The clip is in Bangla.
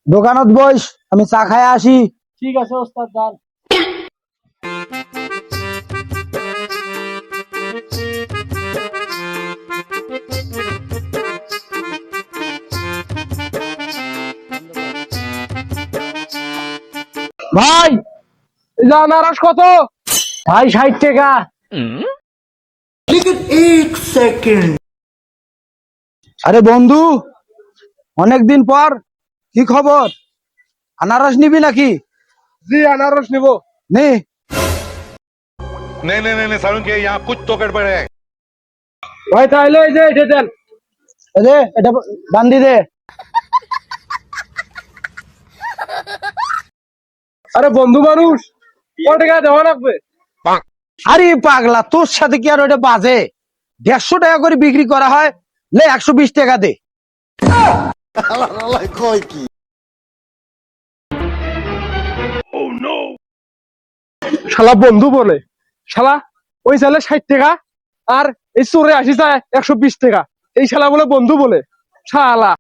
দোকানত বইস, আমি চা খাই আসি। ঠিক আছে ওস্তাদ যান। ভাই আনারস কত? ভাই 60 টাকা। আরে বন্ধু, অনেকদিন পর, কি খবর? আনারস নিবি নাকি? জি আনারস নিব। নে। नहीं नहीं नहीं नहीं सारुण के यहाँ कुछ तो गड़बड़ है। ভাই তাহলে এই যে এটা দেন। এটা বান্ধি দে। আরে বন্ধু মানুষ, কত টাকা দেওয়া লাগবে? আরে পাগলা, তোর সাথে কি আর ওটা বাজে? 150 টাকা করে বিক্রি করা হয়, লে 120 টাকা দে। শালা বন্ধু বলে, শালা ওই চালে 60 টাকা আর এই চোরে আসি যায় 120 টাকা। এই শালা বলে বন্ধু বলে, শালা।